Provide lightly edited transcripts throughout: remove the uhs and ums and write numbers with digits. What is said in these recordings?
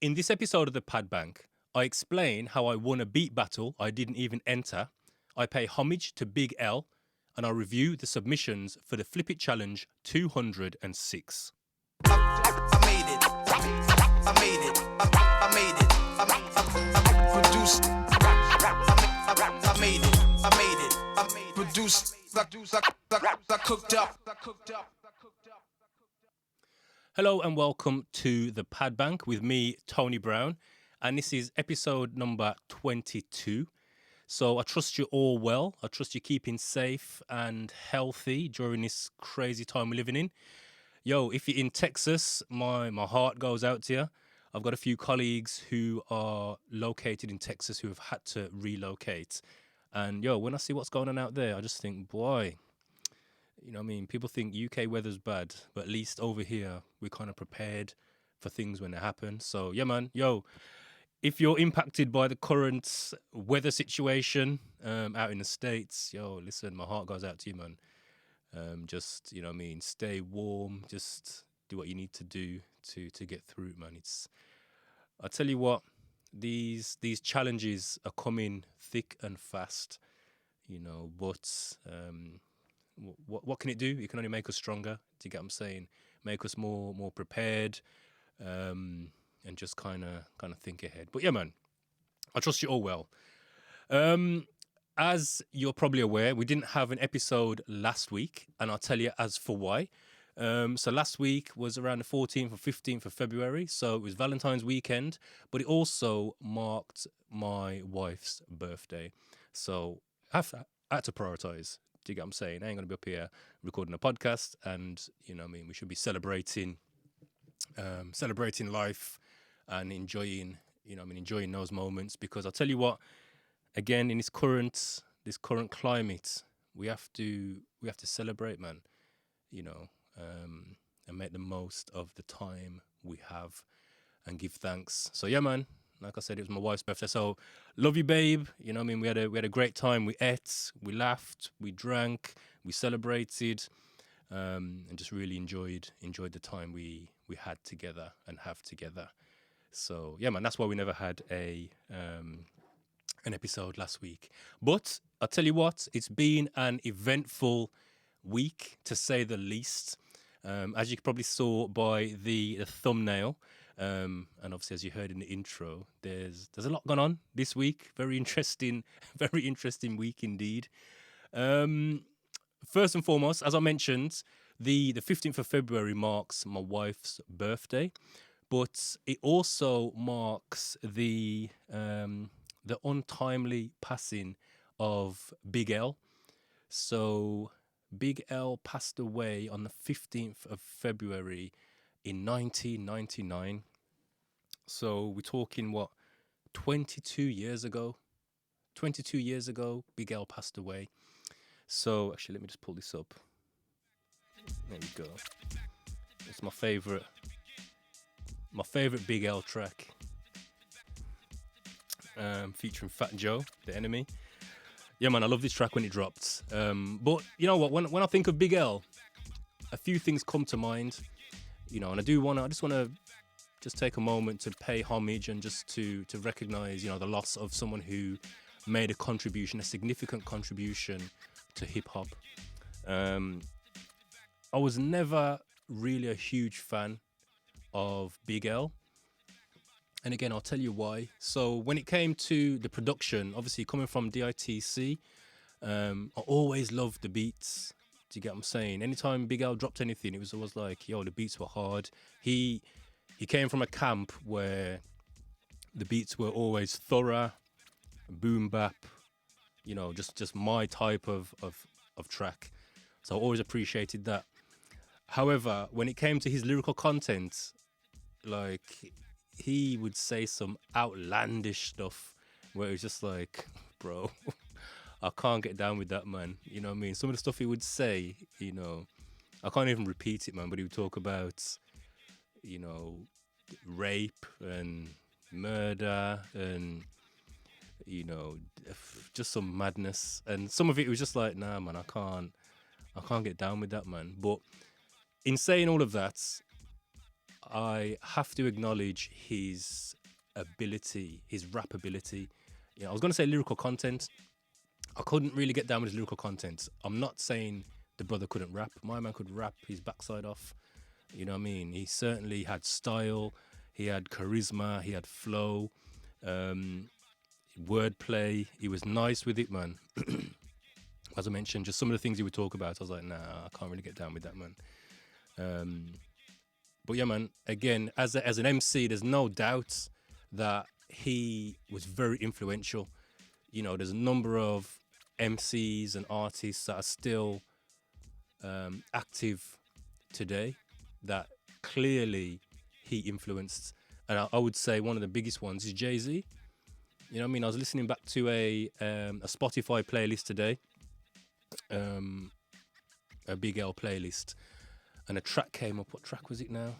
In this episode of the Pad Bank, I explain how I won a beat battle I didn't even enter, I pay homage to Big L, and I review the submissions for the Flip It Challenge 206. I made it. I made it. I made it. I produced. I made it. I made it. I produced. I cooked up. Hello and welcome to the Pad Bank with me, Tony Brown, and this is episode number 22. So I trust you're all well. I trust you're keeping safe and healthy during this crazy time we're living in. Yo, if you're in Texas, my heart goes out to you. I've got a few colleagues who are located in Texas who have had to relocate. And yo, when I see what's going on out there, I just think, boy, you know what I mean? People think UK weather's bad, but at least over here, we're kind of prepared for things when they happen. So yeah, man, yo, if you're impacted by the current weather situation out in the States, yo, listen, my heart goes out to you, man. Just, you know what I mean, stay warm, just do what you need to do to get through it, man. I tell you what, these challenges are coming thick and fast, you know, but what can it do? It can only make us stronger. Do you get what I'm saying? Make us more prepared, and just kind of think ahead. But yeah, man, I trust you all well. As you're probably aware, we didn't have an episode last week, and I'll tell you as for why. So last week was around the 14th or 15th of February, so it was Valentine's weekend, but it also marked my wife's birthday. So I had to prioritise. Do you get what I'm saying? I ain't going to be up here recording a podcast, and, you know what I mean, we should be celebrating life and enjoying those moments, because I'll tell you what, again, in this current climate, we have to celebrate, man, you know, and make the most of the time we have and give thanks. So yeah, man, like I said, it was my wife's birthday, so love you, babe. You know what I mean? We had a great time. We ate, we laughed, we drank, we celebrated, and just really enjoyed the time we had together and have together. So yeah, man, that's why we never had an episode last week. But I'll tell you what, it's been an eventful week, to say the least. As you probably saw by the thumbnail, and obviously as you heard in the intro, there's a lot going on this week. Very interesting week indeed. First and foremost, as I mentioned, the 15th of February marks my wife's birthday, but it also marks the untimely passing of Big L. So Big L passed away on the 15th of February in 1999. So we're talking, 22 years ago? 22 years ago, Big L passed away. So actually, let me just pull this up. There we go. It's my favorite Big L track, featuring Fat Joe, The Enemy. Yeah, man, I love this track when it dropped. But you know what? When I think of Big L, a few things come to mind. You know, and I just want to take a moment to pay homage and just to recognize, you know, the loss of someone who made a significant contribution to hip hop. I was never really a huge fan of Big L. And again, I'll tell you why. So when it came to the production, obviously coming from DITC, I always loved the beats. Do you get what I'm saying? Anytime Big L dropped anything, it was always like, yo, the beats were hard. He came from a camp where the beats were always thorough, boom bap, you know, just my type of track. So I always appreciated that. However, when it came to his lyrical content, like, he would say some outlandish stuff where it was just like, bro, I can't get down with that, man. You know what I mean? Some of the stuff he would say, you know, I can't even repeat it, man, but he would talk about, you know, rape and murder and, you know, just some madness. And some of it was just like, nah, man, I can't get down with that, man. But in saying all of that, I have to acknowledge his ability, his rap ability. I was going to say lyrical content. I couldn't really get down with his lyrical content. I'm not saying the brother couldn't rap. My man could rap his backside off. You know what I mean? He certainly had style. He had charisma. He had flow, wordplay. He was nice with it, man. As I mentioned, just some of the things he would talk about, I was like, nah, I can't really get down with that, man. But yeah, man, again, as an MC, there's no doubt that he was very influential. There's a number of MCs and artists that are still active today that clearly he influenced. And I would say one of the biggest ones is Jay-Z. You know what I mean? I was listening back to a Spotify playlist today, a Big L playlist, and a track came up. What track was it now?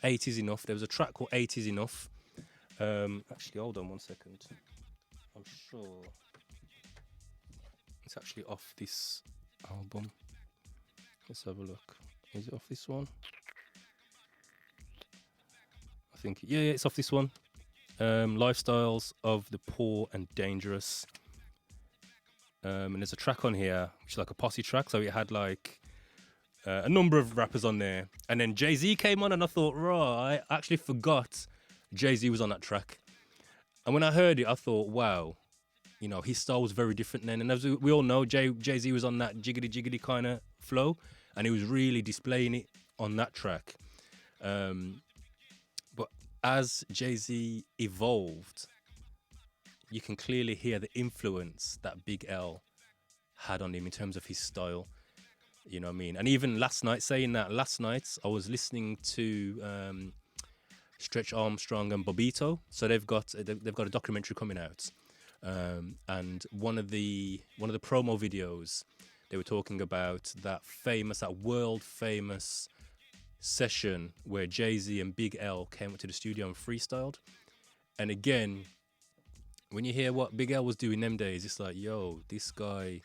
8 is Enough. There was a track called 8 is Enough. Actually, hold on one second. I'm sure it's actually off this album. Let's have a look. Is it off this one? I think, yeah, it's off this one. Lifestyles of the Poor and Dangerous. And there's a track on here, which is like a posse track. So it had like a number of rappers on there. And then Jay-Z came on and I thought, I actually forgot Jay-Z was on that track. And when I heard it, I thought, wow, his style was very different then. And as we all know, Jay-Z was on that jiggity kind of flow. And he was really displaying it on that track. But as Jay-Z evolved, you can clearly hear the influence that Big L had on him in terms of his style. You know what I mean? And even last night, I was listening to Stretch Armstrong and Bobito. So they've got a documentary coming out. And one of the promo videos, they were talking about that world famous session where Jay-Z and Big L came up to the studio and freestyled. And again, when you hear what Big L was doing them days, it's like, yo, this guy,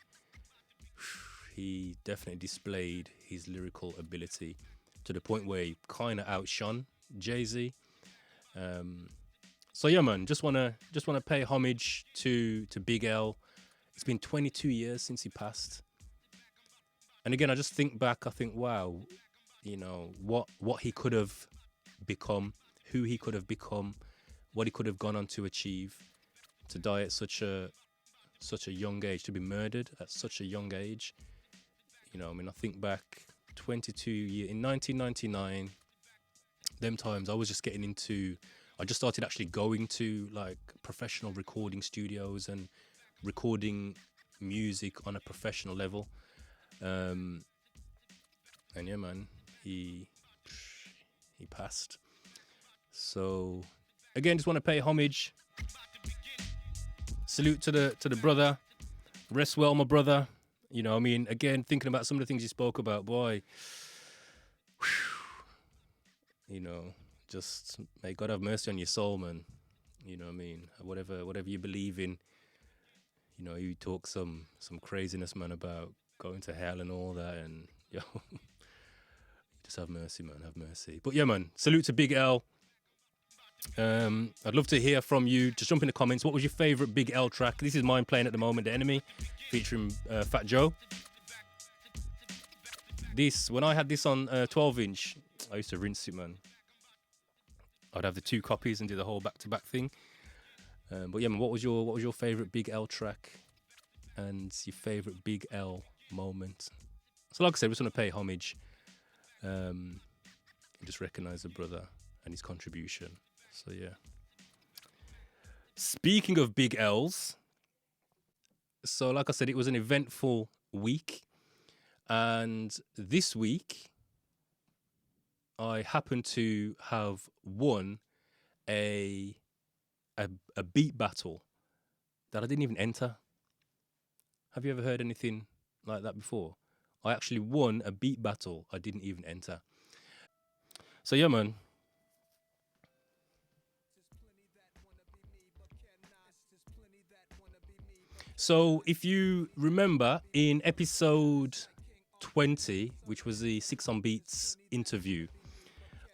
he definitely displayed his lyrical ability to the point where he kind of outshone Jay-Z. So yeah, man, just wanna pay homage to Big L. It's been 22 years since he passed. And again, I just think back, I think, wow, what he could have become, who he could have become, what he could have gone on to achieve, to die at such a young age, to be murdered at such a young age. I think back 22 years, in 1999, them times I was just I just started actually going to like professional recording studios and recording music on a professional level. And yeah, man, he passed. So again, just want to pay homage. Salute to the brother. Rest well, my brother. Again, thinking about some of the things you spoke about, boy. Just may God have mercy on your soul, man. Whatever you believe in. You talk some craziness, man, about going to hell and all that, and just have mercy, man, have mercy. But yeah, man, salute to Big L. I'd love to hear from you. Just jump in the comments. What was your favorite Big L track? This is mine playing at the moment, The Enemy, featuring Fat Joe. When I had this on 12-inch, I used to rinse it, man. I'd have the 2 copies and do the whole back-to-back thing. But yeah, man, what was your favorite Big L track and your favorite Big L moment? So like I said, we're just going to pay homage and just recognize the brother and his contribution. So yeah. Speaking of Big L's, so like I said, it was an eventful week. And this week, I happened to have won a beat battle that I didn't even enter. Have you ever heard anything like that before? I actually won a beat battle I didn't even enter. So yeah, man. So if you remember in episode 20, which was the 6 on Beats interview,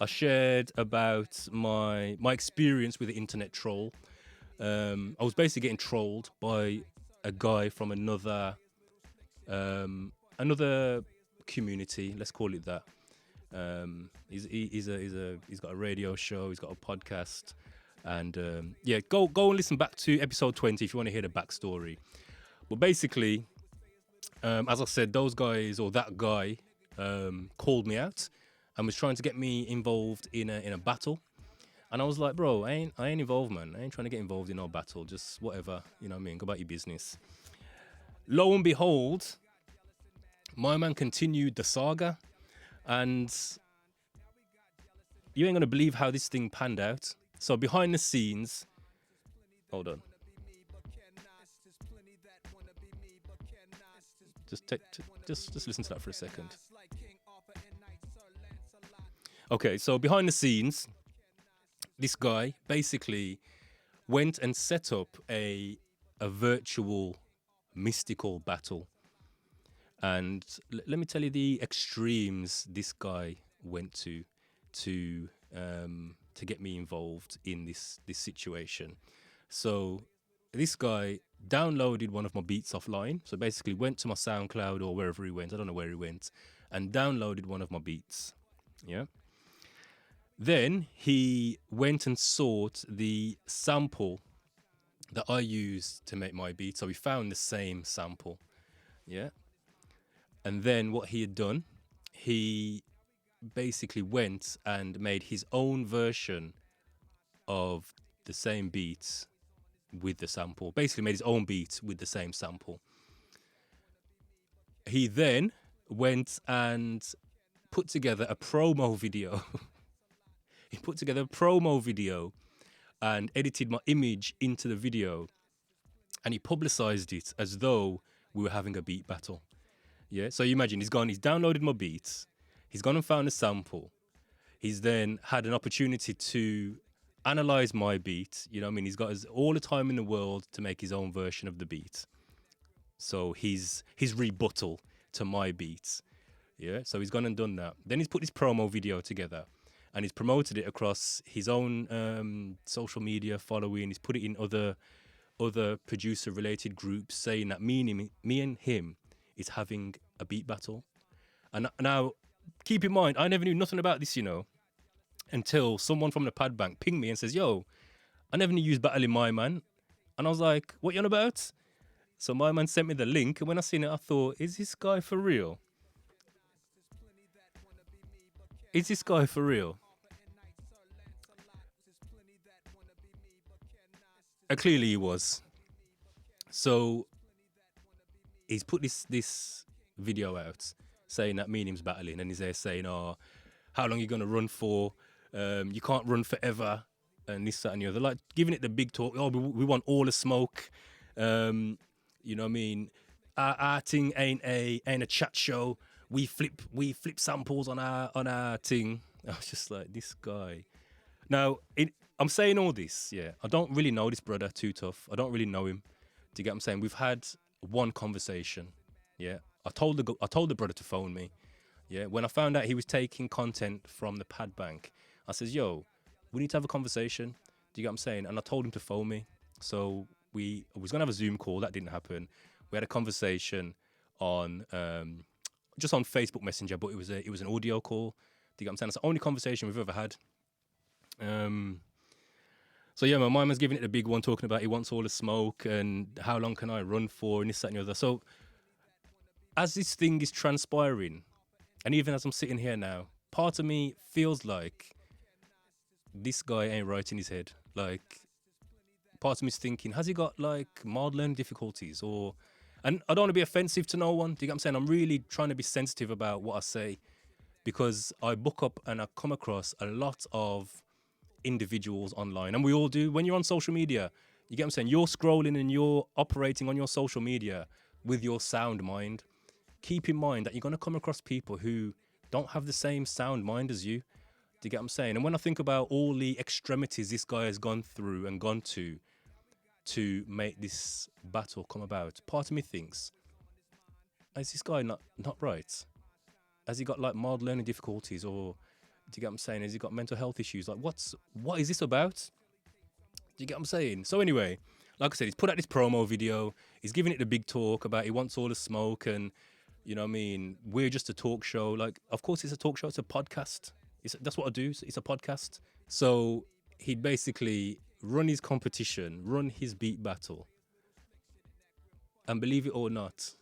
I shared about my experience with the internet troll. I was basically getting trolled by a guy from another community. Let's call it that. He's got a radio show. He's got a podcast, and yeah, go and listen back to episode 20 if you want to hear the backstory. But basically, as I said, those guys or that guy called me out and was trying to get me involved in a battle. And I was like, bro, I ain't involved, man. I ain't trying to get involved in no battle. Just whatever, you know what I mean? Go about your business. Lo and behold, my man continued the saga. And you ain't going to believe how this thing panned out. So behind the scenes, hold on. Just listen to that for a second. Okay, so behind the scenes, this guy basically went and set up a virtual mystical battle. And let me tell you the extremes this guy went to get me involved in this situation. So this guy downloaded one of my beats offline. So basically went to my SoundCloud or wherever he went, I don't know where he went, and downloaded one of my beats. Yeah. Then he went and sought the sample that I used to make my beat. So we found the same sample. Yeah. And then what he had done, he basically went and made his own version of the same beat with the sample. Basically made his own beat with the same sample. He then went and put together a promo video. He put together a promo video and edited my image into the video. And he publicized it as though we were having a beat battle. Yeah, so you imagine he's downloaded my beats, he's gone and found a sample. He's then had an opportunity to analyze my beat. You know what I mean? He's got all the time in the world to make his own version of the beat. So his rebuttal to my beats. Yeah, so he's gone and done that. Then he's put this promo video together and he's promoted it across his own social media following. He's put it in other producer-related groups saying that me and him is having a beat battle. And now, keep in mind, I never knew nothing about this, until someone from the pad bank pinged me and says, yo, I never knew you was battling my man. And I was like, what you on about? So my man sent me the link, and when I seen it, I thought, is this guy for real? Is this guy for real? Clearly he was. So he's put this video out saying that me and him's battling, and he's there saying, oh, how long are you going to run for? You can't run forever, and this, that, and the other. Like, giving it the big talk. Oh, we want all the smoke. You know what I mean? Our thing ain't a chat show. We flip samples on our thing. I was just like, this guy. Now, I'm saying all this, yeah. I don't really know this brother too tough. I don't really know him. Do you get what I'm saying? We've had one conversation, yeah. I told the brother to phone me, yeah. When I found out he was taking content from the pad bank, I says, yo, we need to have a conversation. Do you get what I'm saying? And I told him to phone me. So we was gonna have a Zoom call. That didn't happen. We had a conversation on just on Facebook Messenger, but it was an audio call. Do you get what I'm saying? It's the only conversation we've ever had. So yeah, my man's giving it a big one, talking about he wants all the smoke and how long can I run for and this, that, and the other. So as this thing is transpiring, and even as I'm sitting here now, part of me feels like this guy ain't right in his head. Like, part of me is thinking, has he got like mild learning difficulties or... And I don't want to be offensive to no one. Do you get what I'm saying? I'm really trying to be sensitive about what I say, because I book up and I come across a lot of individuals online, and we all do. When you're on social media, you get what I'm saying? You're scrolling and you're operating on your social media with your sound mind. Keep in mind that you're going to come across people who don't have the same sound mind as you. Do you get what I'm saying? And when I think about all the extremities this guy has gone through and gone to make this battle come about, part of me thinks, is this guy not right? Has he got like mild learning difficulties, or Do you get what I'm saying? Has he got mental health issues? Like, what is this about? Do you get what I'm saying? So anyway, like I said, he's put out this promo video. He's giving it the big talk about he wants all the smoke and, you know what I mean? We're just a talk show. Like, of course it's a talk show. It's a podcast. That's what I do. It's a podcast. So he'd basically run his competition, run his beat battle. And believe it or not,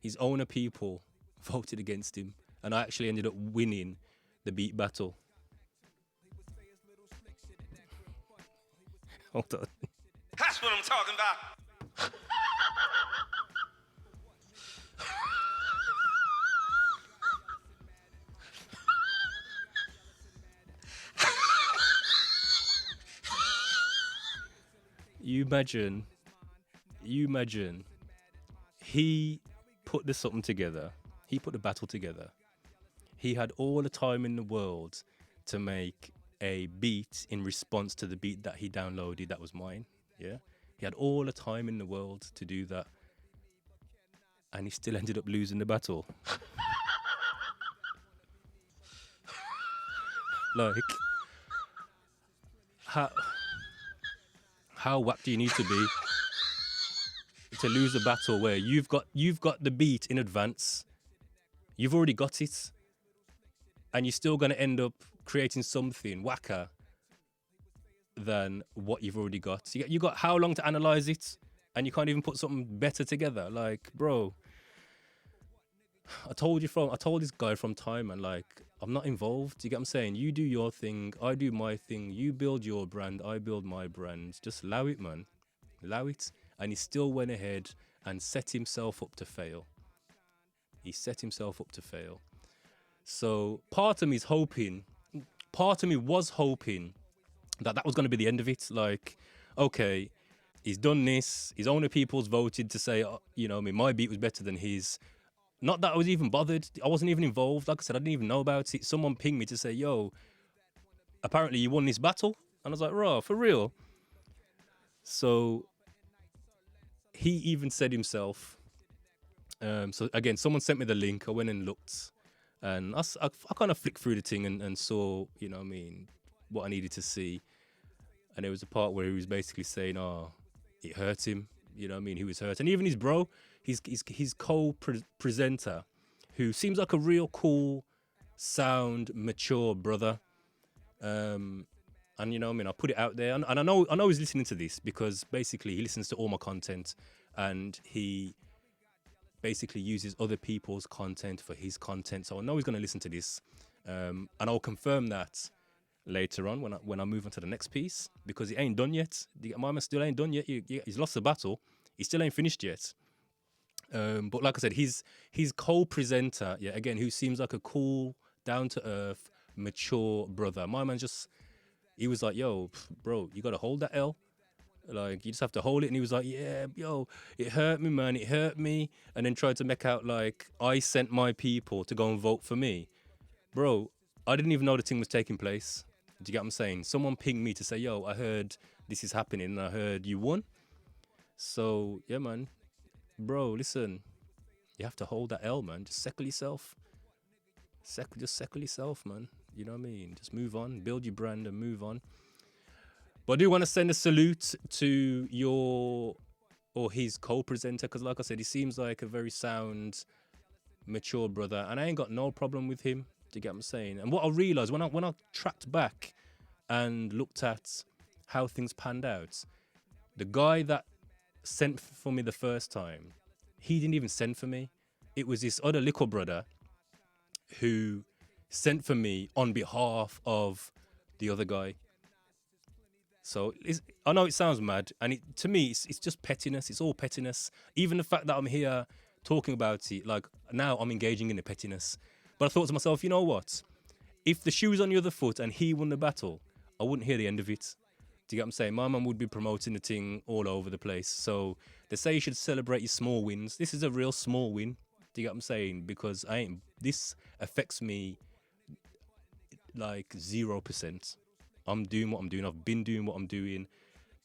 his owner people voted against him. And I actually ended up winning the beat battle. Hold on. That's what I'm talking about. You imagine, he put the something together. He put the battle together. He had all the time in the world to make a beat in response to the beat that he downloaded that was mine. Yeah. He had all the time in the world to do that. And he still ended up losing the battle. Like, how whack do you need to be to lose a battle where you've got the beat in advance, you've already got it, and you're still going to end up creating something whacker than what you've already got. You got how long to analyze it, and you can't even put something better together? Like, bro, I told this guy from time, and like, I'm not involved. You get what I'm saying? You do your thing, I do my thing. You build your brand, I build my brand. Just allow it, man. Allow it. And he still went ahead and set himself up to fail. He set himself up to fail. So part of me was hoping that was going to be the end of it. Like, okay, he's done this. His owner people's voted to say, you know, my beat was better than his. Not that I was even bothered. I wasn't even involved. Like I said, I didn't even know about it. Someone pinged me to say, yo, apparently you won this battle. And I was like, raw, for real? So he even said himself, so again, someone sent me the link. I went and looked. And I kind of flicked through the thing and saw, you know what I mean, what I needed to see. And there was a part where he was basically saying, oh, it hurt him. You know what I mean? He was hurt. And even his bro, his co-presenter, who seems like a real cool, sound, mature brother. And you know what I mean? I put it out there. And I know he's listening to this because basically he listens to all my content and he basically uses other people's content for his content. So I know he's going to listen to this. And I'll confirm that later on when I move on to the next piece, because he ain't done yet. My man still ain't done yet. He's lost the battle. He still ain't finished yet. But like I said, his co-presenter, yeah, again, who seems like a cool, down-to-earth, mature brother. My man he was like, yo, bro, you got to hold that L. Like, you just have to hold it. And he was like, yeah, yo, it hurt me, man. It hurt me. And then tried to make out like I sent my people to go and vote for me. Bro, I didn't even know the thing was taking place. Do you get what I'm saying? Someone pinged me to say, yo, I heard this is happening and I heard you won. So, yeah, man. Bro, listen. You have to hold that L, man. Just settle yourself. Just settle yourself, man. You know what I mean? Just move on. Build your brand and move on. But I do want to send a salute to his co-presenter, because like I said, he seems like a very sound, mature brother. And I ain't got no problem with him. Do you get what I'm saying? And what I realised when I tracked back and looked at how things panned out, the guy that sent for me the first time, he didn't even send for me. It was this other little brother who sent for me on behalf of the other guy. So I know it sounds mad, and to me, it's just pettiness. It's all pettiness. Even the fact that I'm here talking about it, like now I'm engaging in the pettiness. But I thought to myself, you know what? If the shoe was on the other foot and he won the battle, I wouldn't hear the end of it. Do you get what I'm saying? My man would be promoting the thing all over the place. So they say you should celebrate your small wins. This is a real small win. Do you get what I'm saying? Because this affects me like 0%. I'm doing what I'm doing. I've been doing what I'm doing.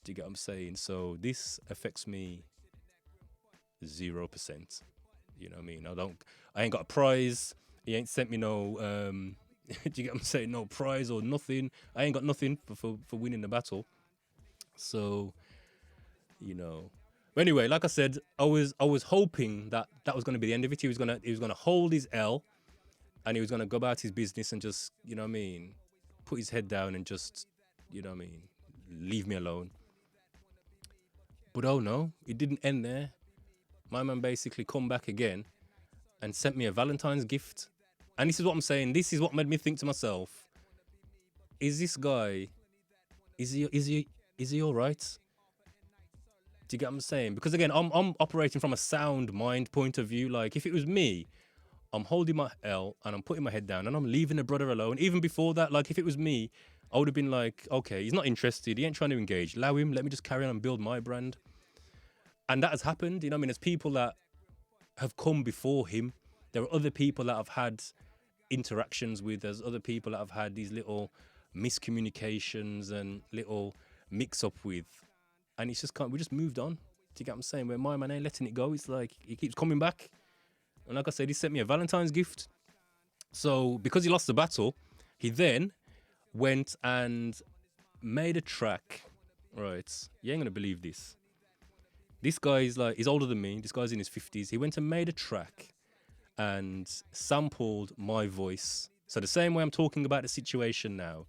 Do you get what I'm saying? So this affects me 0%. You know what I mean? I ain't got a prize. He ain't sent me no Do you get what I'm saying? No prize or nothing. I ain't got nothing for winning the battle. So, you know. But anyway, like I said, I was hoping that was going to be the end of it. He was gonna hold his L, and he was gonna go about his business and just, you know what I mean, put his head down and just, you know what I mean, leave me alone. But oh no, it didn't end there. My man basically come back again and sent me a Valentine's gift. And this is what I'm saying. This is what made me think to myself: is this guy? Is he all right? Do you get what I'm saying? Because again, I'm operating from a sound mind point of view. Like if it was me, I'm holding my L and I'm putting my head down and I'm leaving the brother alone. Even before that, like if it was me, I would have been like, okay, he's not interested. He ain't trying to engage. Allow him. Let me just carry on and build my brand. And that has happened. You know what I mean? There's people that have come before him. There are other people that I've had interactions with. There's other people that I've had these little miscommunications and little mix-up with. And it's just we just moved on. Do you get what I'm saying? Where my man ain't letting it go. It's like he keeps coming back. And like I said, he sent me a Valentine's gift. So because he lost the battle, he then went and made a track. Right. You ain't going to believe this. This guy is like, he's older than me. This guy's in his 50s. He went and made a track and sampled my voice. So the same way I'm talking about the situation now,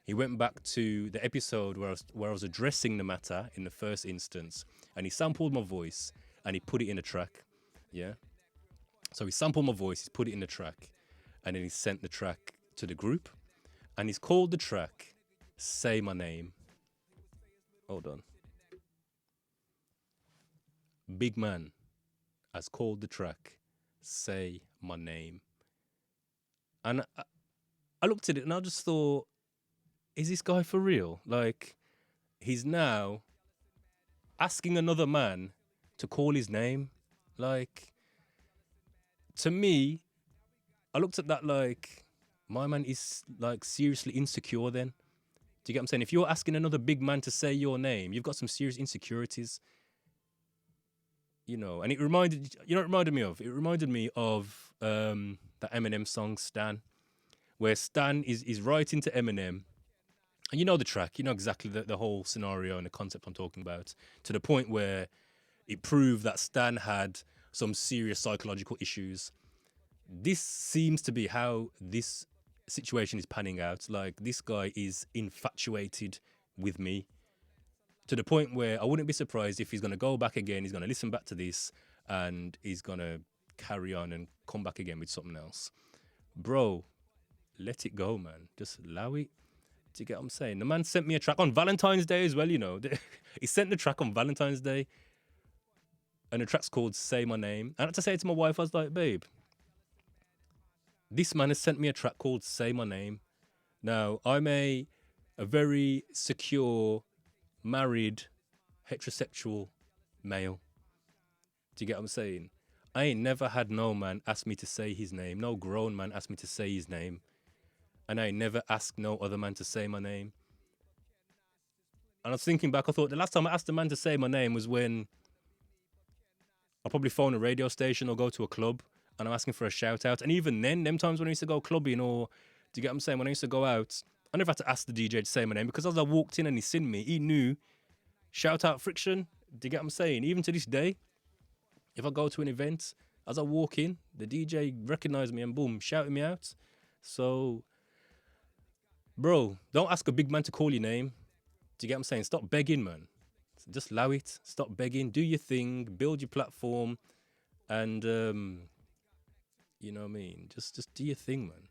he went back to the episode where I was addressing the matter in the first instance, and he sampled my voice and he put it in a track. Yeah. So he sampled my voice, he's put it in the track, and then he sent the track to the group, and he's called the track Say My Name. Hold on. Big Man has called the track Say My Name. And I looked at it and I just thought, is this guy for real? Like, he's now asking another man to call his name. Like, to me, I looked at that like, my man is like seriously insecure then. Do you get what I'm saying? If you're asking another big man to say your name, you've got some serious insecurities. You know, and it reminded me of? It reminded me of that Eminem song, Stan, where Stan is writing to Eminem. And you know the track, you know exactly the whole scenario and the concept I'm talking about, to the point where it proved that Stan had some serious psychological issues. This seems to be how this situation is panning out. Like, this guy is infatuated with me to the point where I wouldn't be surprised if he's going to go back again, he's going to listen back to this, and he's going to carry on and come back again with something else. Bro, let it go, man. Just allow it. Do you get what I'm saying? The man sent me a track on Valentine's Day as well, you know. He sent the track on Valentine's Day, and the track's called Say My Name. And I had to say it to my wife, I was like, babe, this man has sent me a track called Say My Name. Now, I'm a very secure, married, heterosexual male. Do you get what I'm saying? I ain't never had no man ask me to say his name. No grown man ask me to say his name. And I never asked no other man to say my name. And I was thinking back, I thought the last time I asked a man to say my name was when I'll probably phone a radio station or go to a club and I'm asking for a shout out. And even then, them times when I used to go clubbing, or do you get what I'm saying? When I used to go out, I never had to ask the DJ to say my name, because as I walked in and he seen me, he knew, shout out Friction. Do you get what I'm saying? Even to this day, if I go to an event, as I walk in, the DJ recognized me and boom, shouting me out. So, bro, don't ask a big man to call your name. Do you get what I'm saying? Stop begging, man. Just allow it. Stop begging. Do your thing. Build your platform. And, you know what I mean? Just do your thing, man.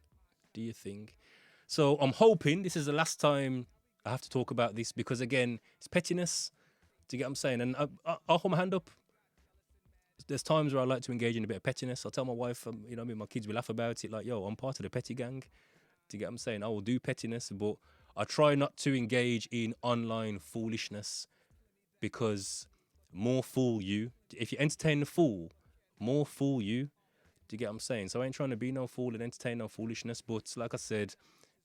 Do your thing. So I'm hoping this is the last time I have to talk about this, because, again, it's pettiness. Do you get what I'm saying? And I'll hold my hand up. There's times where I like to engage in a bit of pettiness. I'll tell my wife, you know what I mean? My kids will laugh about it. Like, yo, I'm part of the petty gang. Do you get what I'm saying? I will do pettiness, but I try not to engage in online foolishness, because more fool you. If you entertain the fool, more fool you. Do you get what I'm saying? So I ain't trying to be no fool and entertain no foolishness. But like I said,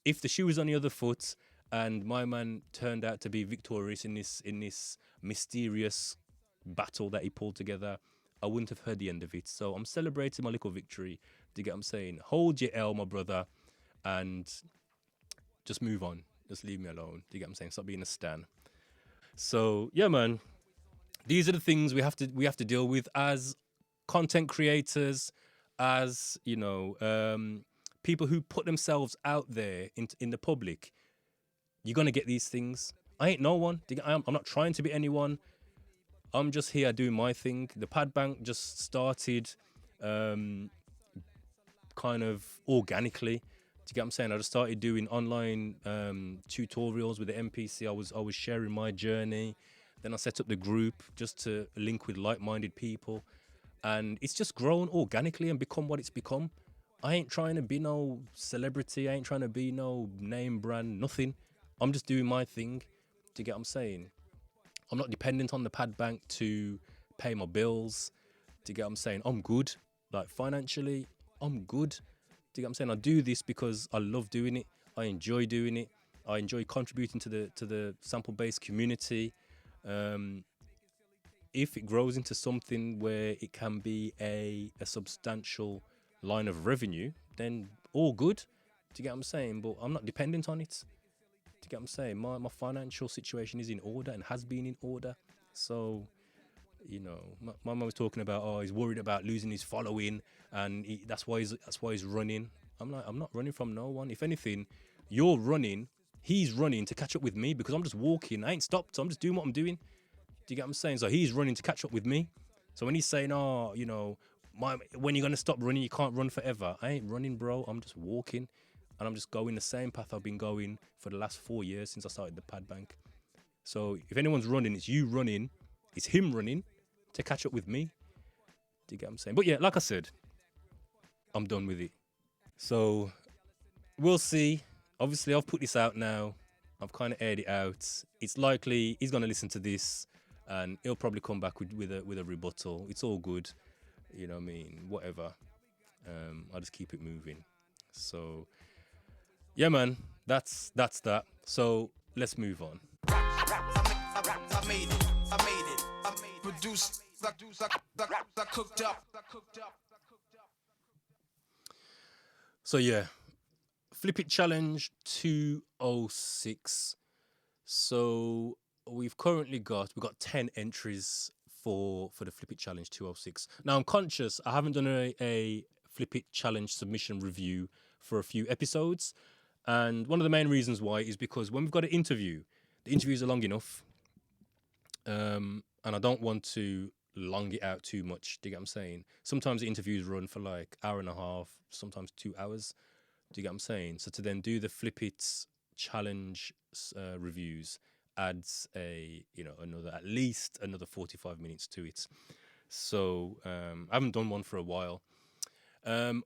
if the shoe was on the other foot and my man turned out to be victorious in this mysterious battle that he pulled together, I wouldn't have heard the end of it. So I'm celebrating my little victory. Do you get what I'm saying? Hold your L, my brother. and just move on. Just leave me alone. Do you get what I'm saying? Stop being a stan. So yeah, man. These are the things we have to deal with as content creators, as people who put themselves out there in the public. You're gonna get these things. I ain't no one. I'm not trying to be anyone. I'm just here doing my thing. The pad bank just started kind of organically. Do you get what I'm saying? I just started doing online tutorials with the MPC. I was sharing my journey. Then I set up the group just to link with like-minded people. And it's just grown organically and become what it's become. I ain't trying to be no celebrity. I ain't trying to be no name brand, nothing. I'm just doing my thing. Do you get what I'm saying? I'm not dependent on the pad bank to pay my bills. Do you get what I'm saying? I'm good. Like financially, I'm good. Do you get what I'm saying? I do this because I love doing it. I enjoy doing it. I enjoy contributing to the sample-based community. If it grows into something where it can be a substantial line of revenue, then all good. Do you get what I'm saying? But I'm not dependent on it. Do you get what I'm saying? My financial situation is in order and has been in order. So, my mum was talking about, he's worried about losing his following, and that's why he's running. I'm like, I'm not running from no one. If anything, you're running. He's running to catch up with me because I'm just walking. I ain't stopped. I'm just doing what I'm doing. Do you get what I'm saying? So he's running to catch up with me. So when he's saying, when you're gonna stop running, you can't run forever. I ain't running, bro. I'm just walking. And I'm just going the same path I've been going for the last 4 years since I started the pad bank. So if anyone's running, it's you running. It's him running to catch up with me. Do you get what I'm saying? But yeah, like I said, I'm done with it. So we'll see. Obviously, I've put this out now. I've kind of aired it out. It's likely he's going to listen to this and he'll probably come back with a rebuttal. It's all good. You know what I mean? Whatever. I'll just keep it moving. So... yeah, man, that's that. So let's move on. I made it. Produced, cooked up. So yeah, Flip It Challenge 206. So we've got 10 entries for the Flip It Challenge 206. Now I'm conscious I haven't done a Flip It Challenge submission review for a few episodes. And one of the main reasons why is because when we've got an interview, the interviews are long enough. And I don't want to long it out too much. Do you get what I'm saying? Sometimes the interviews run for like hour and a half, sometimes 2 hours. Do you get what I'm saying? So to then do the Flip It Challenge reviews adds at least another 45 minutes to it. So I haven't done one for a while.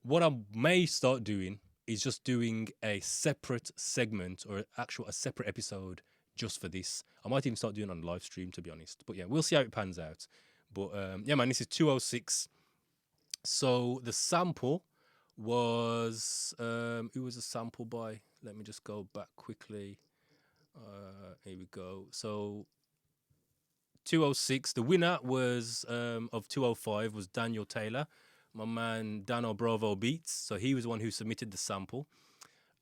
What I may start doing is just doing a separate segment or a separate episode just for this. I might even start doing it on live stream, to be honest. But yeah, we'll see how it pans out. But yeah, man, this is 206. So the sample was... who was the sample by? Let me just go back quickly. Here we go. So 206, the winner was of 205 was Daniel Taylor. My man Dano Bravo Beats. So he was the one who submitted the sample.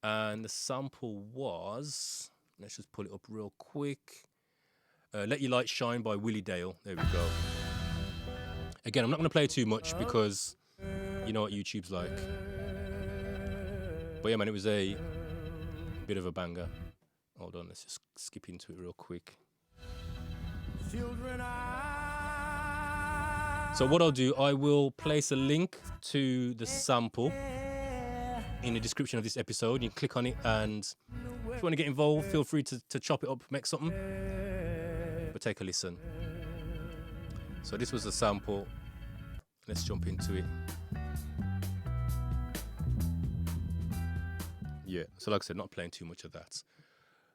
And the sample was... let's just pull it up real quick. Let Your Light Shine by Willie Dale. There we go. Again, I'm not going to play too much because you know what YouTube's like. But yeah, man, it was a bit of a banger. Hold on, let's just skip into it real quick. So what I'll do, I will place a link to the sample in the description of this episode. You can click on it, and if you want to get involved, feel free to chop it up, make something. But take a listen. So this was the sample. Let's jump into it. Yeah, so like I said, not playing too much of that.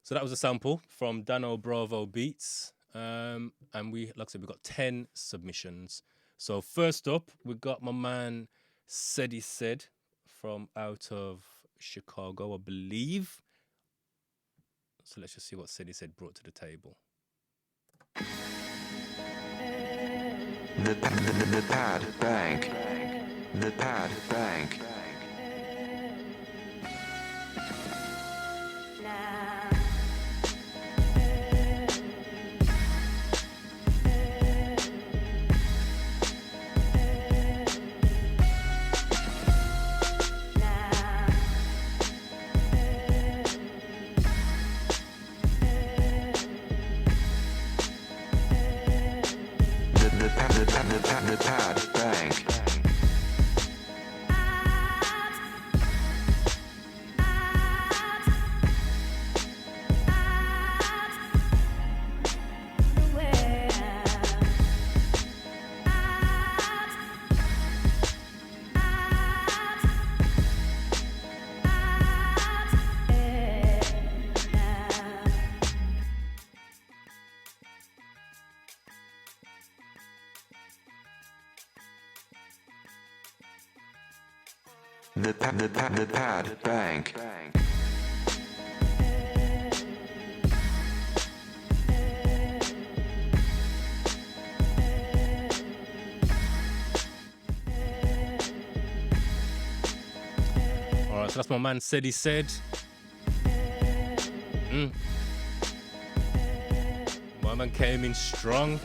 So that was a sample from Dano Bravo Beats. And we, like I said, we've got 10 submissions. So first up, we got my man Ziggy Said from out of Chicago, I believe. So let's just see what Ziggy Said brought to the table. The Pad Bank. The Pad Bank. pad bang. The pad bang. All right, so that's my man said he said. My man came in strong.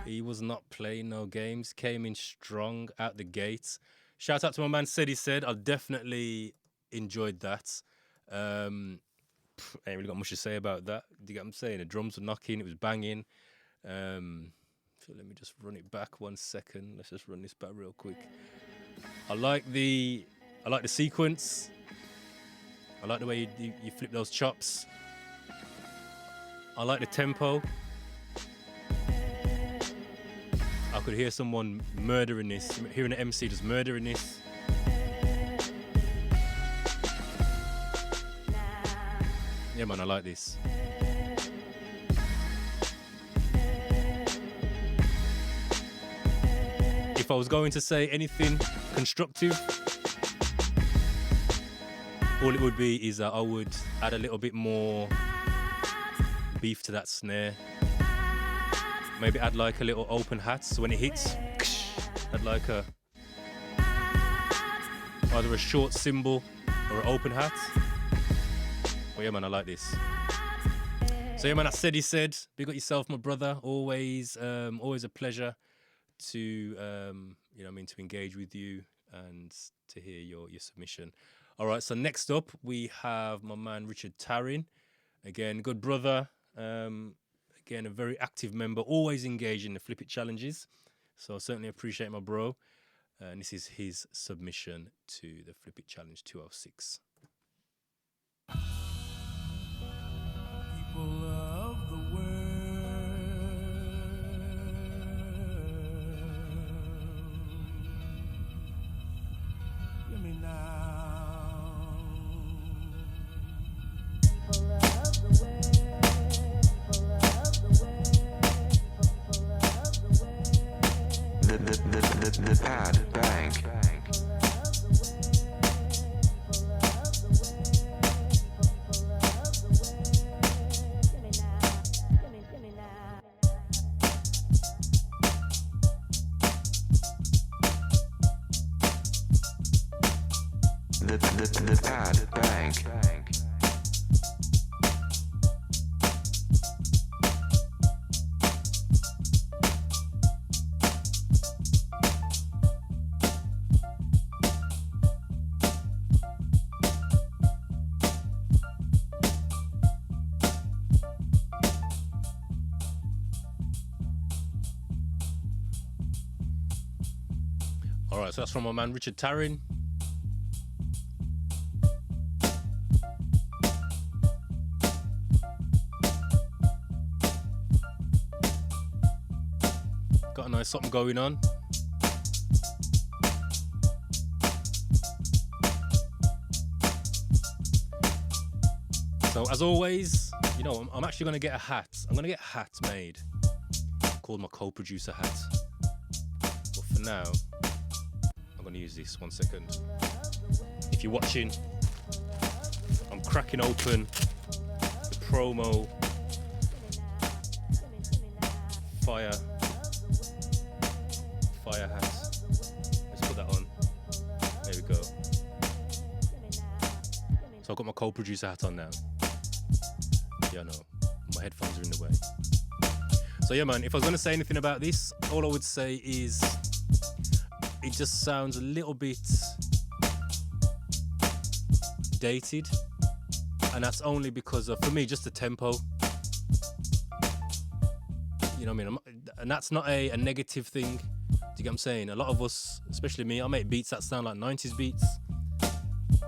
He was not playing no games. Came in strong out the gates. Shout out to my man said he said. I definitely enjoyed that. Ain't really got much to say about that. Do you get what I'm saying? The drums were knocking. It was banging. So let me just run it back 1 second. Let's just run this back real quick. I like the sequence. I like the way you flip those chops. I like the tempo. I could hear someone murdering this, hearing the MC just murdering this. Yeah, man, I like this. If I was going to say anything constructive, all it would be is that I would add a little bit more beef to that snare. Maybe add like a little open hat so when it hits, add like either a short cymbal or an open hat. But yeah, man, I like this. So yeah, man, I said he said. Big up yourself, my brother. Always a pleasure to to engage with you and to hear your submission. All right, so next up we have my man Richard Taran. Again, good brother. Again, a very active member, always engaged in the Flip It challenges. So I certainly appreciate my bro. And this is his submission to the Flip It Challenge 206. People of the world, hear me now. People of the world. The pad bang. The pad bang. All right, so that's from my man Richard Taran. Got a nice something going on. So as always, I'm actually going to get a hat. I'm going to get a hat made called my co-producer hat. But for now, I'm going to use this 1 second. If you're watching, I'm cracking open the promo fire hat. Let's put that on. There we go. So I've got my co-producer hat on now. Yeah, no, my headphones are in the way. So yeah, man, if I was going to say anything about this, all I would say is it just sounds a little bit dated, and that's only because of, for me, just the tempo. You know what I mean? And that's not a negative thing. Do you get what I'm saying? A lot of us, especially me, I make beats that sound like 90s beats.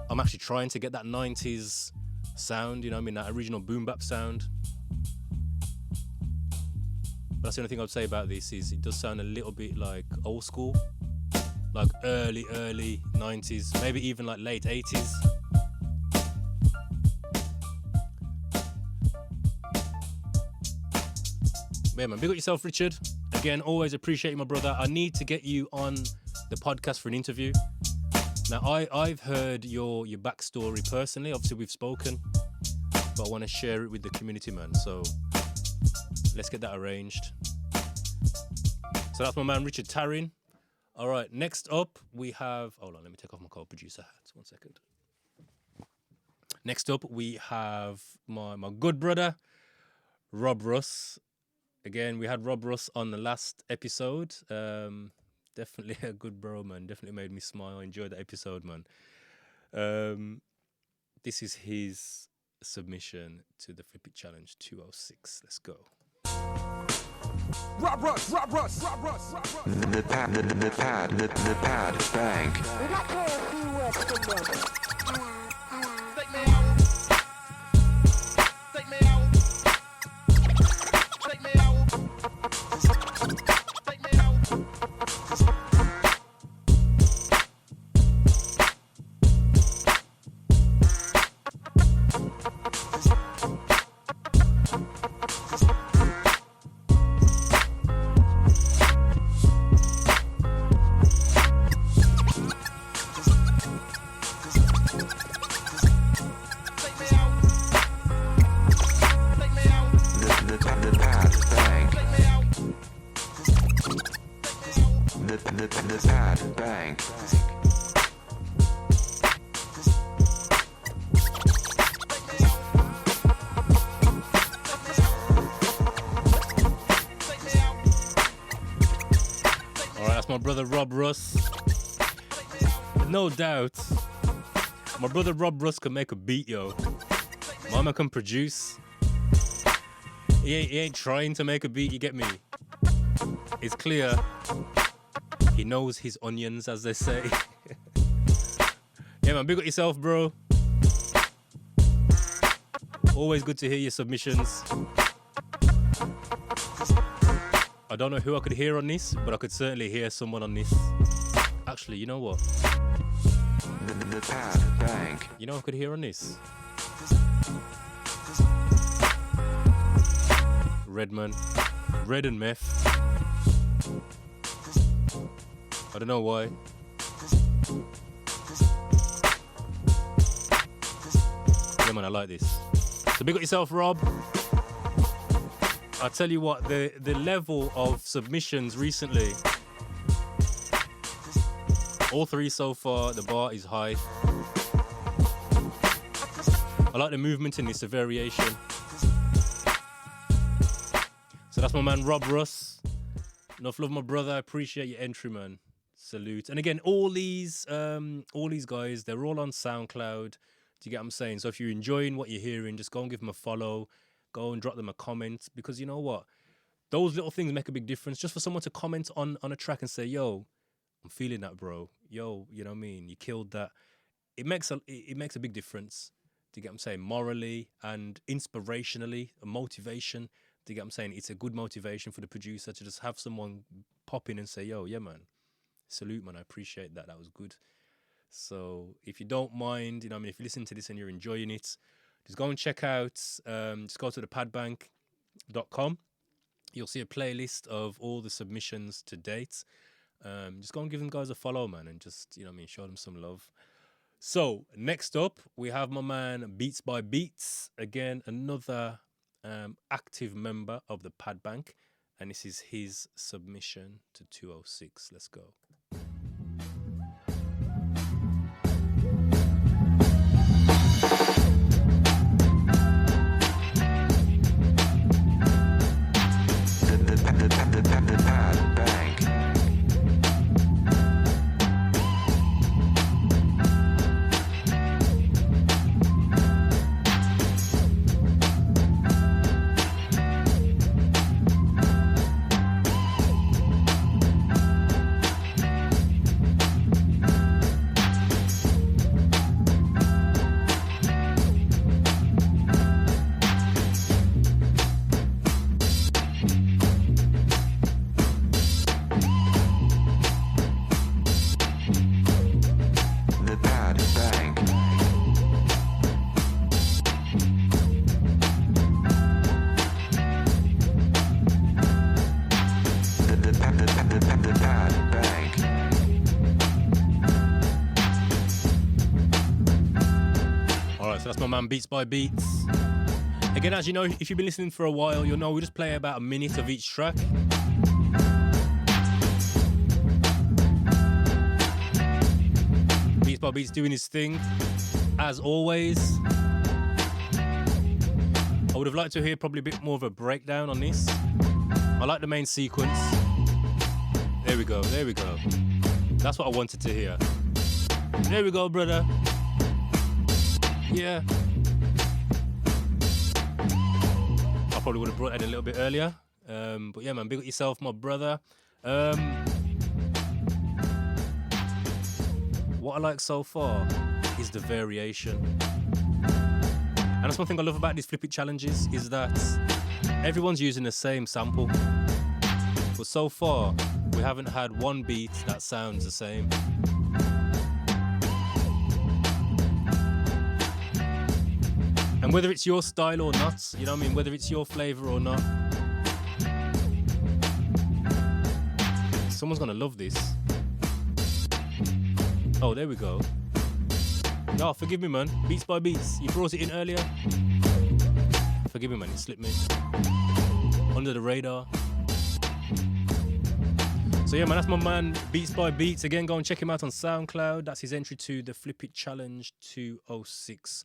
I'm actually trying to get that 90s sound, you know what I mean? That original boom bap sound. But that's the only thing I'd say about this is it does sound a little bit like old school. Like early 90s, maybe even like late 80s. Yeah, man, big up yourself, Richard. Again, always appreciate you, my brother. I need to get you on the podcast for an interview. Now, I've heard your backstory personally. Obviously, we've spoken, but I want to share it with the community, man. So let's get that arranged. So that's my man, Richard Taran. All right, next up, we have... Hold on, let me take off my co-producer hat. 1 second. Next up, we have my good brother, Rob Russ. Again, we had Rob Russ on the last episode. Definitely a good bro, man. Definitely made me smile. I enjoyed the episode, man. This is his submission to the Flip It Challenge 206. Let's go. Rob Russ. The pad bank. We got to play a few words together. Take me out. Take me out. Take me out. Take me out. The pad bank. All right, that's my brother Rob Russ. No doubt, my brother Rob Russ can make a beat, yo. Mama can produce. He ain't trying to make a beat, you get me? It's clear. He knows his onions, as they say. Yeah, man, big up yourself, bro. Always good to hear your submissions. I don't know who I could hear on this, but I could certainly hear someone on this. Actually, you know what? The pad bank. You know what I could hear on this? Redman. Red and meth. I don't know why. Yeah, man, I like this. So big up yourself, Rob. I tell you what, the level of submissions recently, all three so far, the bar is high. I like the movement in this, the variation. So that's my man, Rob Russ. Enough love, my brother. I appreciate your entry, man. Salute. And again, all these guys, they're all on SoundCloud. Do you get what I'm saying? So if you're enjoying what you're hearing, just go and give them a follow. Go and drop them a comment. Because you know what? Those little things make a big difference. Just for someone to comment on a track and say, yo, I'm feeling that, bro. Yo, you know what I mean? You killed that. It makes a big difference. Do you get what I'm saying? Morally and inspirationally, a motivation. Do you get what I'm saying? It's a good motivation for the producer to just have someone pop in and say, yo, yeah, man. Salute, man. I appreciate that. That was good. So if you don't mind, you know what I mean, if you listen to this and you're enjoying it, just go and check out, just go to thepadbank.com. You'll see a playlist of all the submissions to date. Just go and give them guys a follow, man, and just, you know what I mean, show them some love. So next up, we have my man Beats by Beats. Again, another active member of the Pad Bank. And this is his submission to 206. Let's go. The pad bank. That's my man Beats by Beats. Again, as you know, if you've been listening for a while, you'll know we just play about a minute of each track. Beats by Beats doing his thing, as always. I would have liked to hear probably a bit more of a breakdown on this. I like the main sequence. There we go, there we go. That's what I wanted to hear. There we go, brother. Yeah. I probably would have brought that in a little bit earlier. But yeah, man, big up yourself, my brother. What I like so far is the variation. And that's one thing I love about these Flip It challenges is that everyone's using the same sample. But so far, we haven't had one beat that sounds the same. And whether it's your style or not, you know what I mean? Whether it's your flavor or not, someone's gonna love this. Oh, there we go. No, forgive me, man. Beats by Beats. You brought it in earlier. Forgive me, man. It slipped me. Under the radar. So yeah, man, that's my man Beats by Beats. Again, go and check him out on SoundCloud. That's his entry to the Flip It Challenge 206.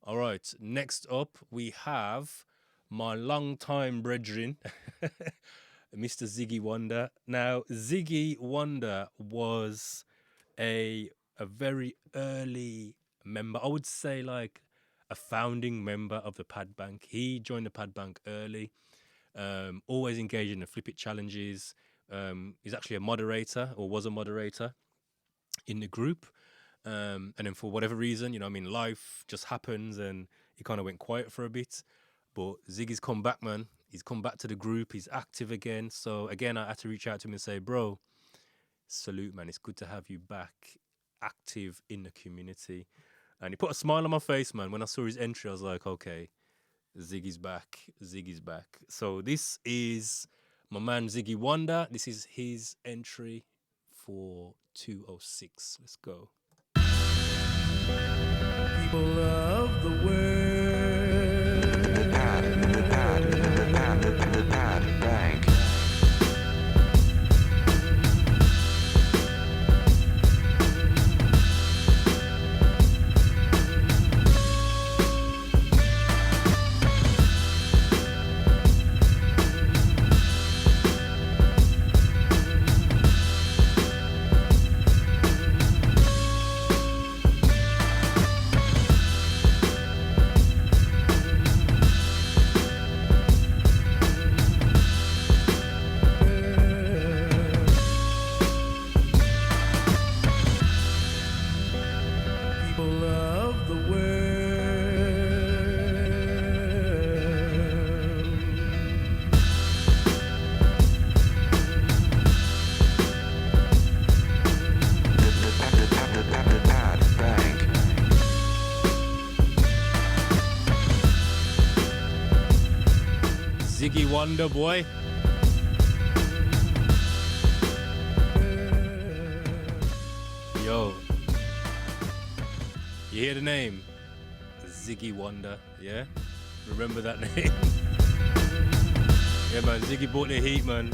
All right, next up we have my long-time brethren, Mr. Ziggy Wonder. Now, Ziggy Wonder was a very early member. I would say like a founding member of the Pad Bank. He joined the Pad Bank early, always engaged in the Flip It challenges. He's actually a moderator, or was a moderator in the group. And then for whatever reason, you know, I mean, life just happens and he kind of went quiet for a bit. But Ziggy's come back, man. He's come back to the group. He's active again. So again, I had to reach out to him and say, bro, salute, man. It's good to have you back active in the community. And he put a smile on my face, man. When I saw his entry, I was like, okay, Ziggy's back. Ziggy's back. So this is my man Ziggy Wonder. This is his entry for 206. Let's go. People of the world. The pad bank. People of the world. The pad bank. Ziggy Wonder, boy. Yo. You hear the name? Ziggy Wonder, yeah? Remember that name? Yeah, man, Ziggy brought the heat, man.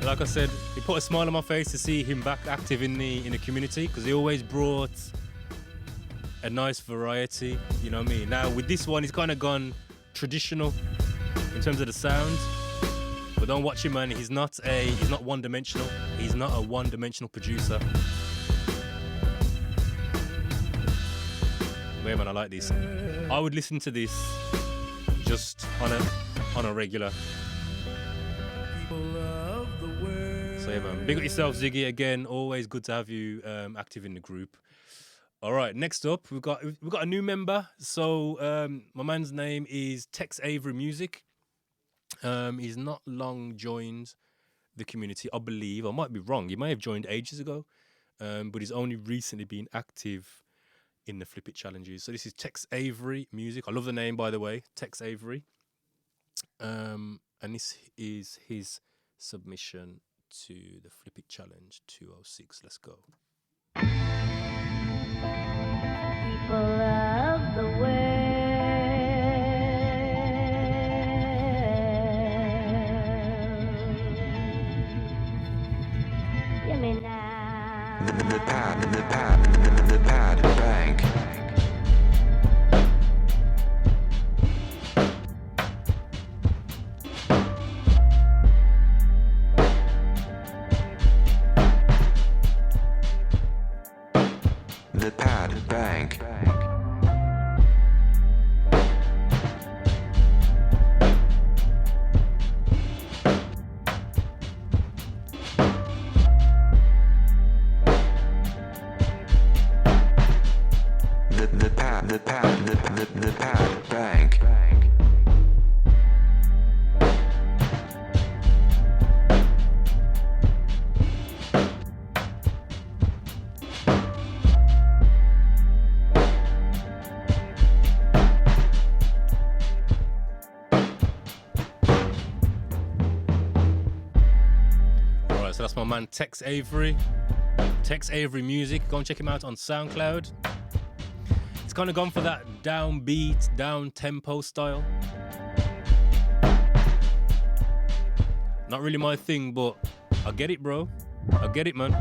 Like I said, it put a smile on my face to see him back active in the community, because he always brought a nice variety, you know what I mean? Now, with this one, he's kind of gone traditional in terms of the sound. But don't watch him, man. He's not one-dimensional. He's not a one-dimensional producer. Yeah, man, I like this. I would listen to this just on a regular. People of the world. So yeah, man, big up yourself, Ziggy. Again, always good to have you active in the group. All right, next up, we've got a new member. So my man's name is Tex Avery Music. He's not long joined the community, I believe. I might be wrong. He may have joined ages ago, but he's only recently been active in the Flip It challenges. So this is Tex Avery Music. I love the name, by the way, Tex Avery. And this is his submission to the Flip It Challenge 206. Let's go. People of the world. Hear me now. The pad bank. The pad bank. The pad bank. Alright, so that's my man Tex Avery. Tex Avery Music. Go and check him out on SoundCloud. It's kind of gone for that downbeat, down tempo style. Not really my thing, but I get it, bro. I get it, man.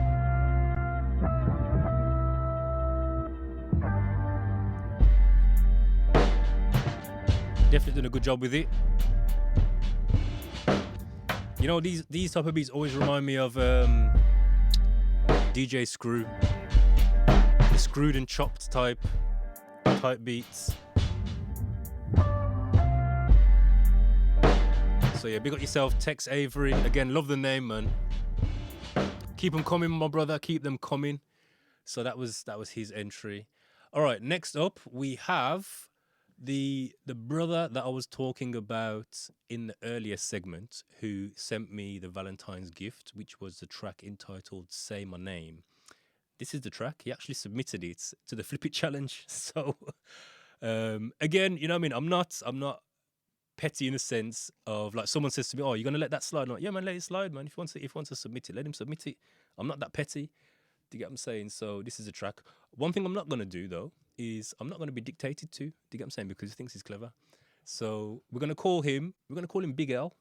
Definitely done a good job with it. You know, these type of beats always remind me of DJ Screw. The screwed and chopped type beats. So yeah, big up yourself, Tex Avery. Again, love the name, man. Keep them coming, my brother. Keep them coming. So that was his entry. All right, next up we have the brother that I was talking about in the earlier segment, who sent me the Valentine's gift, which was the track entitled "Say My Name." This is the track. He actually submitted it to the Flip It Challenge. So again, you know what I mean? I'm not petty in the sense of, like, someone says to me, "Oh, you're gonna let that slide?" I'm like, yeah, man, let it slide, man. If he wants to submit it, let him submit it. I'm not that petty. Do you get what I'm saying? So this is a track. One thing I'm not gonna do though is I'm not gonna be dictated to. Do you get what I'm saying? Because he thinks he's clever. So we're gonna call him Big L.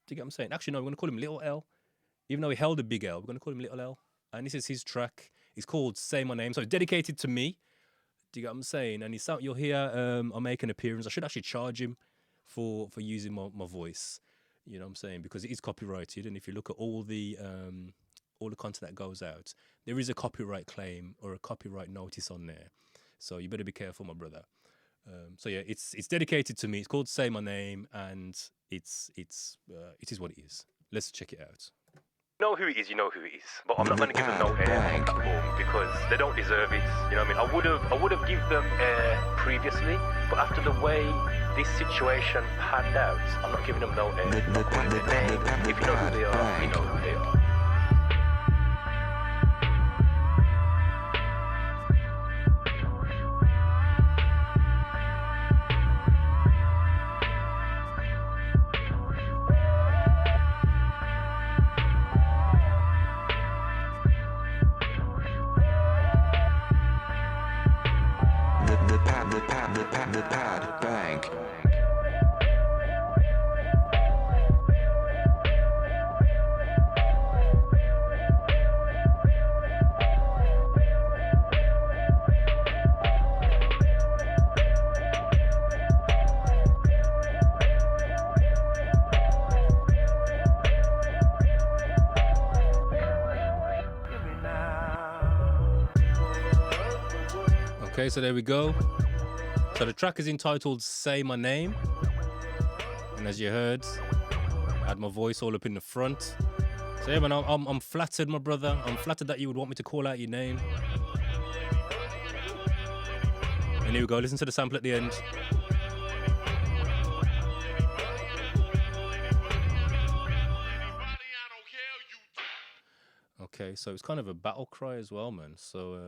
Do you get what I'm saying? Actually, no, we're gonna call him Little L. Even though he held a big L, we're gonna call him Little L. And this is his track. It's called "Say My Name." So it's dedicated to me. Do you get what I'm saying? And you'll hear I'll make an appearance. I should actually charge him for using my voice. You know what I'm saying? Because it is copyrighted. And if you look at all the content that goes out, there is a copyright claim or a copyright notice on there. So you better be careful, my brother. So yeah, it's dedicated to me. It's called "Say My Name," and it is what it is. Let's check it out. You know who it is, but I'm not going to give them no air on that platform because they don't deserve it. You know what I mean? I would have given them air previously, but after the way this situation panned out, I'm not giving them no air. If you know who they are, you know who they are. The pad bank. Okay, so there we go. So the track is entitled "Say My Name," and as you heard, I had my voice all up in the front. So yeah, man, I'm flattered, my brother. I'm flattered that you would want me to call out your name. And here we go. Listen to the sample at the end. Okay, so it's kind of a battle cry as well, man. So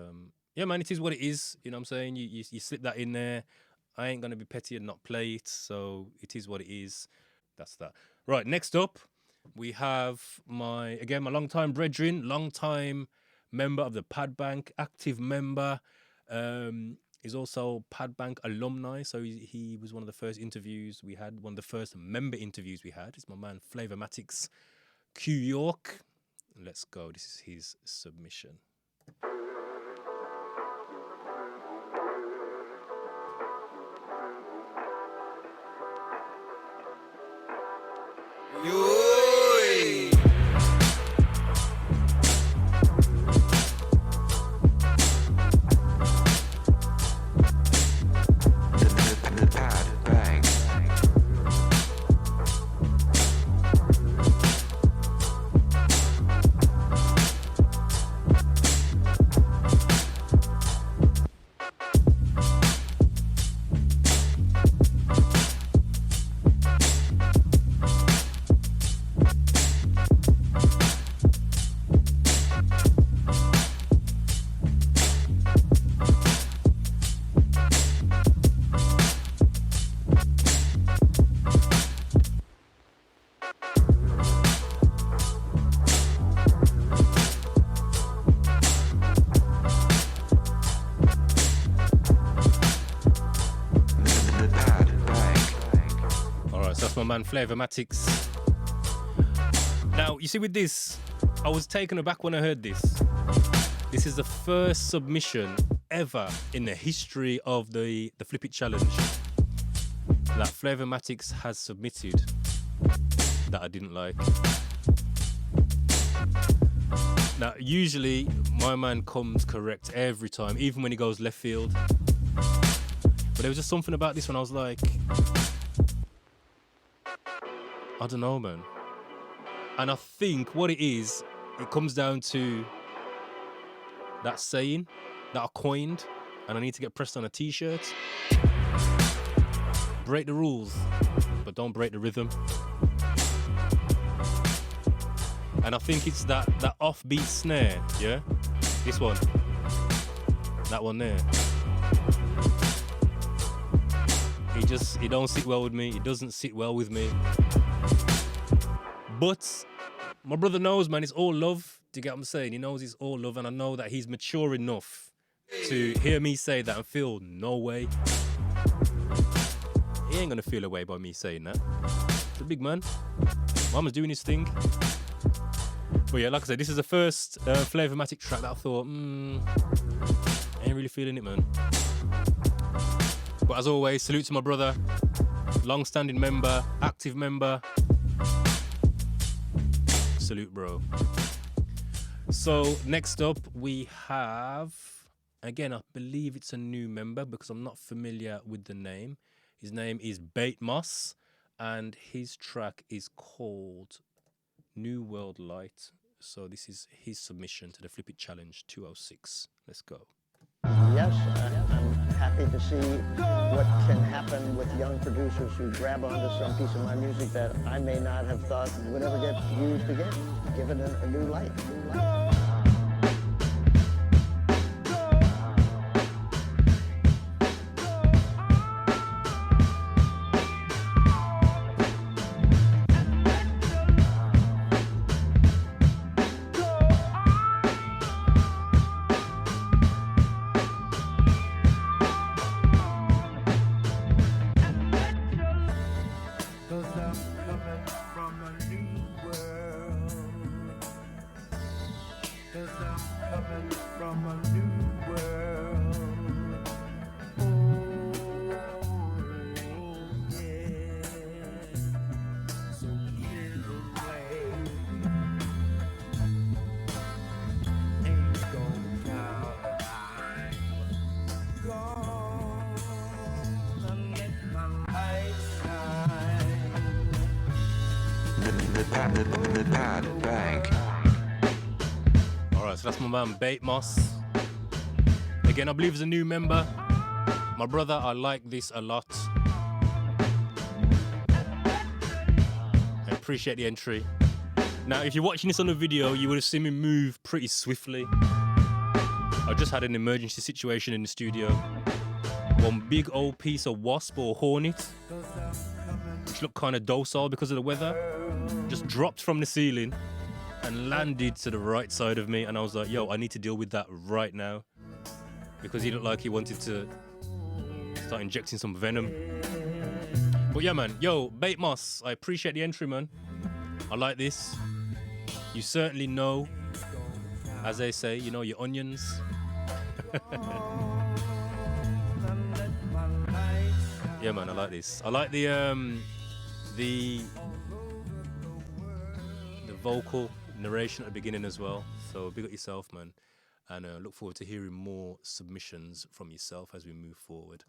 yeah, man, it is what it is. You know what I'm saying? You slip that in there. I ain't gonna be petty and not play it. So it is what it is. That's that. Right, next up, we have my longtime brethren, longtime member of the Pad Bank, active member, He's also Pad Bank alumni, so he was one of the first interviews we had, one of the first member interviews we had. It's my man Flavormatics Q York. Let's go. This is his submission. The pad bang. The pad bang. All right, so that's my man Flavormatics. Now, you see with this, I was taken aback when I heard this. This is the first submission ever in the history of the Flip It Challenge that Flavormatics has submitted that I didn't like. Now, usually my man comes correct every time, even when he goes left field. But there was just something about this one I was like, I don't know, man. And I think what it is, it comes down to that saying that I coined, and I need to get pressed on a t-shirt. Break the rules, but don't break the rhythm. And I think it's that offbeat snare, yeah? This one. That one there. It don't sit well with me. It doesn't sit well with me. But my brother knows, man, it's all love. Do you get what I'm saying? He knows it's all love, and I know that he's mature enough to hear me say that and feel no way. He ain't gonna feel a way by me saying that. It's a big man. Mama's doing his thing. But yeah, like I said, this is the first Flavormatic track that I thought, ain't really feeling it, man. But as always, salute to my brother, long-standing member, active member. Salute, bro. So next up we have, again, I believe it's a new member because I'm not familiar with the name. His name is Bait Moss, and his track is called New World Light. So this is his submission to the Flip It Challenge 206. Let's go. Yes, I'm happy to see what can happen with young producers who grab onto some piece of my music that I may not have thought would ever get used again, give it a new light. Cause I'm coming from a new world. Cause I'm coming from a new world. Oh, yeah. So clear the way. Ain't gonna die. Gonna let my light shine. The pad bank. Alright, so that's my man Bait Moss. Again, I believe he's a new member. My brother, I like this a lot. I appreciate the entry. Now, if you're watching this on the video, you would have seen me move pretty swiftly. I just had an emergency situation in the studio. One big old piece of wasp or hornet, which looked kind of docile because of the weather, just dropped from the ceiling and landed to the right side of me. And I was like, yo, I need to deal with that right now. because he looked like he wanted to start injecting some venom. But yeah, man. Yo, Bait Moss, I appreciate the entry, man. I like this. You certainly know, as they say, you know your onions. Yeah, man, I like this. I like the vocal narration at the beginning as well. So big up yourself, man. And look forward to hearing more submissions from yourself as we move forward.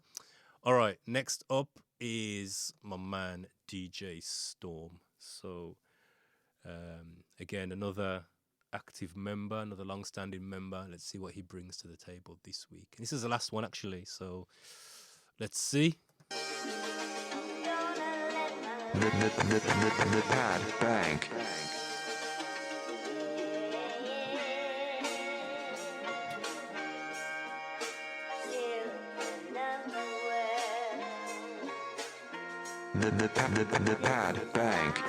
All right, next up is my man DJ Storm. So again, another active member, another long-standing member. Let's see what he brings to the table this week. And this is the last one, actually. So let's see. The Pad Bank. The Pad Bank.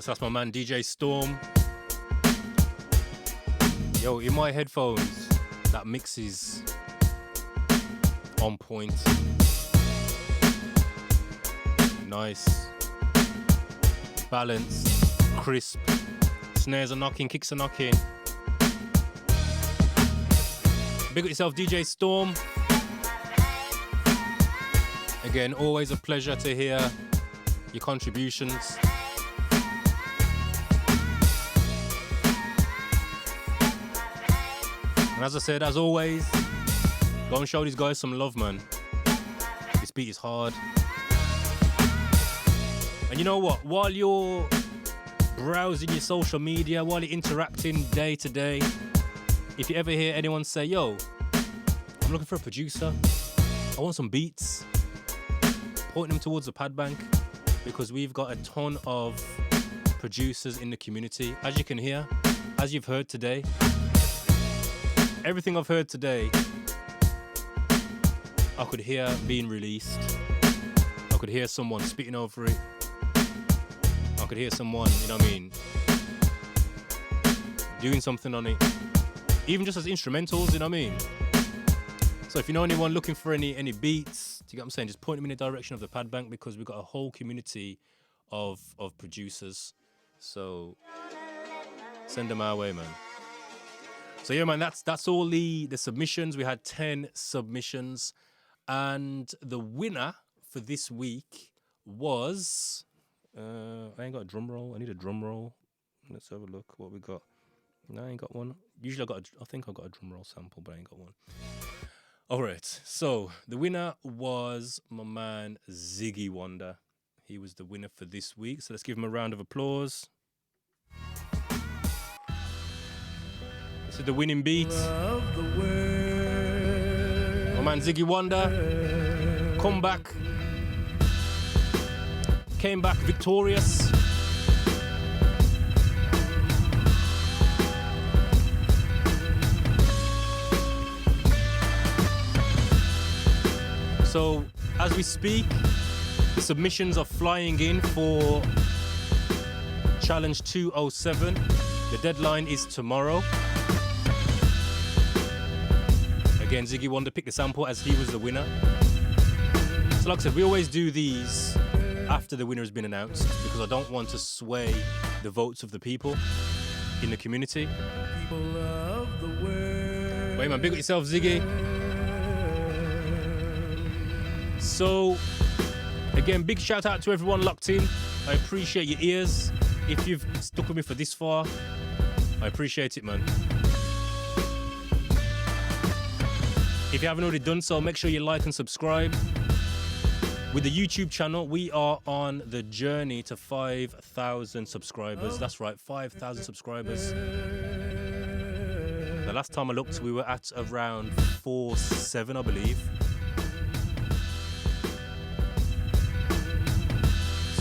So that's my man DJ Storm. Yo, in my headphones, that mix is on point. Nice. Balanced. Crisp. Snares are knocking, kicks are knocking. Big up yourself, DJ Storm. Again, always a pleasure to hear your contributions. And as I said, as always, go and show these guys some love, man. This beat is hard. And you know what? While you're browsing your social media, while you're interacting day to day, if you ever hear anyone say, yo, I'm looking for a producer, I want some beats, point them towards the Pad Bank, because we've got a ton of producers in the community. As you can hear, as you've heard today, everything I've heard today, I could hear being released. I could hear someone spitting over it. I could hear someone, you know what I mean, doing something on it. Even just as instrumentals, you know what I mean? So if you know anyone looking for any beats, do you get what I'm saying? Just point them in the direction of the Pad Bank, because we've got a whole community of producers. So send them our way, man. So yeah, man, that's all the submissions. We had 10 submissions, and the winner for this week was I ain't got a drum roll. I need a drum roll. Let's have a look what we got. No, I ain't got one. Usually I think I got a drum roll sample, but I ain't got one. All right. So the winner was my man Ziggy Wonder. He was the winner for this week. So let's give him a round of applause. This is the winning beat. My man Ziggy Wonder, come back, came back victorious. So as we speak, the submissions are flying in for Challenge 207. The deadline is tomorrow. Again, Ziggy Wonder picked the sample as he was the winner. So like I said, we always do these after the winner has been announced, because I don't want to sway the votes of the people in the community. Wait, man, big up yourself, Ziggy. So, again, big shout out to everyone locked in. I appreciate your ears. If you've stuck with me for this far, I appreciate it, man. If you haven't already done so, make sure you like and subscribe. With the YouTube channel, we are on the journey to 5,000 subscribers. That's right, 5,000 subscribers. The last time I looked, we were at around 4,700, I believe.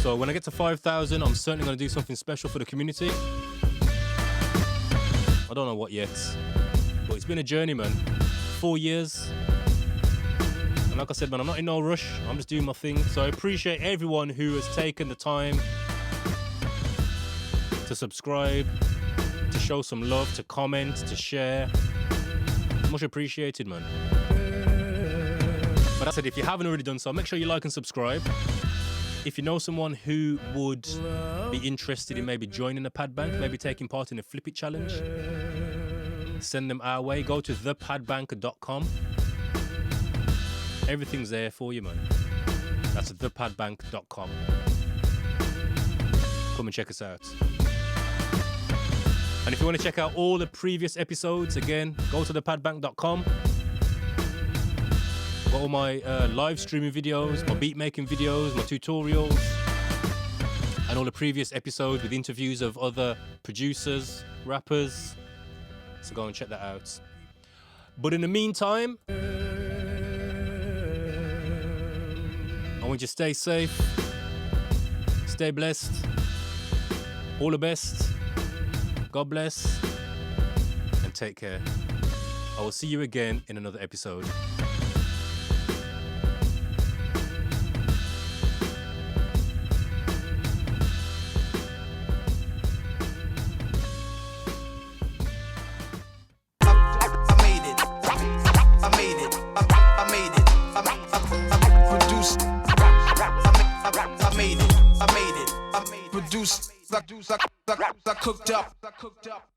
So when I get to 5,000, I'm certainly going to do something special for the community. I don't know what yet, but it's been a journey, man. 4 years. And like I said, man, I'm not in no rush. I'm just doing my thing. So I appreciate everyone who has taken the time to subscribe, to show some love, to comment, to share. Much appreciated, man. But as I said, if you haven't already done so, make sure you like and subscribe. If you know someone who would be interested in maybe joining the Pad Bank, maybe taking part in the Flip It Challenge, send them our way. Go to thepadbank.com. Everything's there for you, man. That's thepadbank.com. Come and check us out. And if you want to check out all the previous episodes, again, go to thepadbank.com. Got all my live streaming videos, my beat making videos, my tutorials, and all the previous episodes with interviews of other producers, rappers. So go and check that out. But in the meantime, I want you to stay safe, stay blessed, all the best, God bless, and take care. I will see you again in another episode. I cooked up.